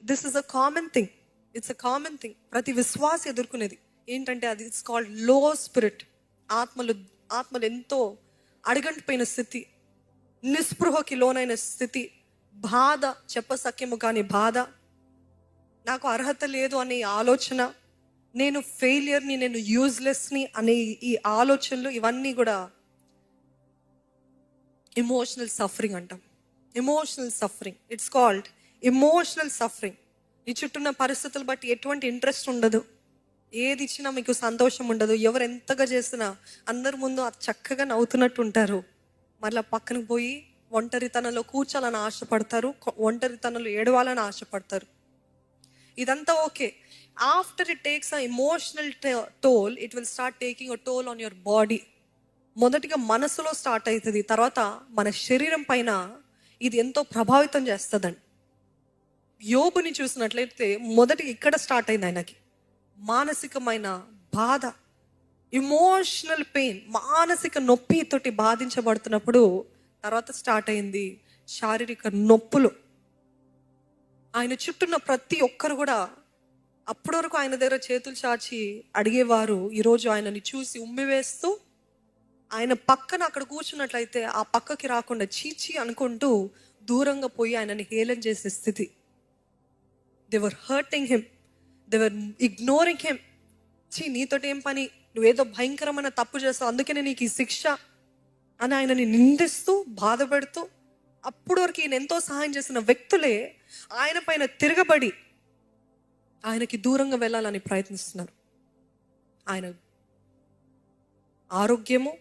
This is a common thing. It's a common thing. ప్రతి విశ్వాసి ఎదుర్కొనేది ఏంటంటే అది ఇట్స్ కాల్డ్ లో స్పిరిట్. ఆత్మలు ఎంతో అడగంటిపోయిన స్థితి, నిస్పృహకి లోనైన స్థితి, బాధ, చెప్పసఖ్యము కాని బాధ, నాకు అర్హత లేదు అనే ఆలోచన, నేను ఫెయిలియర్ని, నేను యూజ్లెస్ని అనే ఈ ఆలోచనలు, ఇవన్నీ కూడా ఎమోషనల్ సఫరింగ్ అంటాం. Emotional suffering, it's called emotional suffering. నీ చుట్టూన్న పరిస్థితులు బట్టి ఎటువంటి ఇంట్రెస్ట్ ఉండదు, ఏది ఇచ్చినా మీకు సంతోషం ఉండదు, ఎవరు ఎంతగా చేసినా అందరి ముందు అది చక్కగా నవ్వుతున్నట్టు ఉంటారు, మళ్ళీ పక్కనకు పోయి ఒంటరితనంలో కూర్చోాలని ఆశపడతారు, ఒంటరితనంలో ఏడవాలని ఆశపడతారు. ఇదంతా okay. After it takes a emotional toll, it will start taking a toll on your body. మొదటిగా మనసులో స్టార్ట్ అవుతుంది, తర్వాత మన శరీరం పైన ఇది ఎంతో ప్రభావితం చేస్తుందండి. యోబుని చూసినట్లయితే మొదటి ఇక్కడ స్టార్ట్ అయింది ఆయనకి మానసికమైన బాధ, ఎమోషనల్ పెయిన్, మానసిక నొప్పితోటి బాధించబడుతున్నప్పుడు తర్వాత స్టార్ట్ అయింది శారీరక నొప్పులు. ఆయన చుట్టూన్న ప్రతి ఒక్కరు కూడా అప్పటి వరకు ఆయన దగ్గర చేతులు చాచి అడిగేవారు, ఈరోజు ఆయనని చూసి ఉమ్మివేస్తూ ఆయన పక్కన అక్కడ కూర్చున్నట్లయితే ఆ పక్కకి రాకుండా చీచి అనుకుంటూ దూరంగా పోయి ఆయనని హేళన చేసే స్థితి. They were hurting him, they were ignoring him. నీతోటి ఏం పని, నువ్వేదో భయంకరమైన తప్పు చేస్తావు, అందుకనే నీకు ఈ శిక్ష అని ఆయనని నిందిస్తూ బాధపెడుతూ, అప్పటి వరకు ఈయన ఎంతో సహాయం చేసిన వ్యక్తులే ఆయన పైన తిరగబడి ఆయనకి దూరంగా వెళ్ళాలని ప్రయత్నిస్తున్నారు. ఆయన ఆరోగ్యము,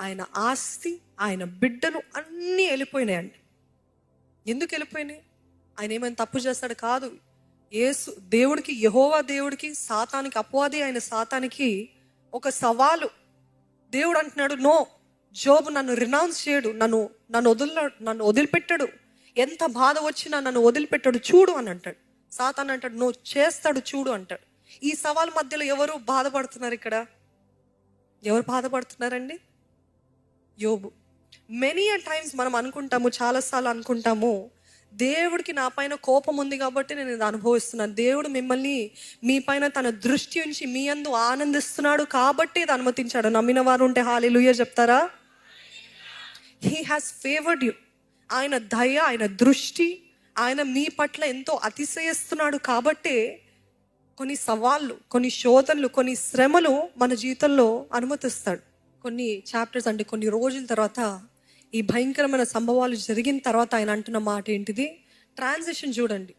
ఆయన ఆస్తి, ఆయన బిడ్డలు అన్నీ వెళ్ళిపోయినాయండి. ఎందుకు వెళ్ళిపోయినాయి? ఆయన ఏమైనా తప్పు చేస్తాడు కాదు. యేసు దేవుడికి, యెహోవా దేవుడికి, సాతానికి, అపవాది ఆయన సాతానికి ఒక సవాలు. దేవుడు అంటున్నాడు, నో, జోబు నన్ను రినౌన్స్ చేయడు, నన్ను వదిలిపెట్టాడు, ఎంత బాధ వచ్చినా నన్ను వదిలిపెట్టాడు చూడు అని అంటాడు. సాతాన్ అంటాడు, నువ్వు చేస్తాడు చూడు అంటాడు. ఈ సవాల్ మధ్యలో ఎవరు బాధపడుతున్నారు? ఇక్కడ ఎవరు బాధపడుతున్నారండి? యోబు. మెనీ అ టైమ్స్ మనం అనుకుంటాము, చాలాసార్లు అనుకుంటాము, దేవుడికి నా పైన కోపం ఉంది కాబట్టి నేను ఇది అనుభవిస్తున్నాను, దేవుడు మిమ్మల్ని, మీ పైన తన దృష్టి ఉంచి మీ యందు ఆనందిస్తున్నాడు కాబట్టి ఇది అనుమతించాడు. నమ్మిన వారు ఉంటే హల్లెలూయా చెప్తారా? He has favoured you. ఆయన దయ, ఆయన దృష్టి, ఆయన మీ పట్ల ఎంతో అతిశయిస్తున్నాడు కాబట్టే కొన్ని సవాళ్ళు, కొన్ని శోధనలు, కొన్ని శ్రమలు మన జీవితంలో అనుమతిస్తాడు. కొన్ని చాప్టర్స్ అంటే కొన్ని రోజుల తర్వాత, ఈ భయంకరమైన సంభవాలు జరిగిన తర్వాత ఆయన అంటున్న మాట ఏంటిది? ట్రాన్సిషన్ చూడండి.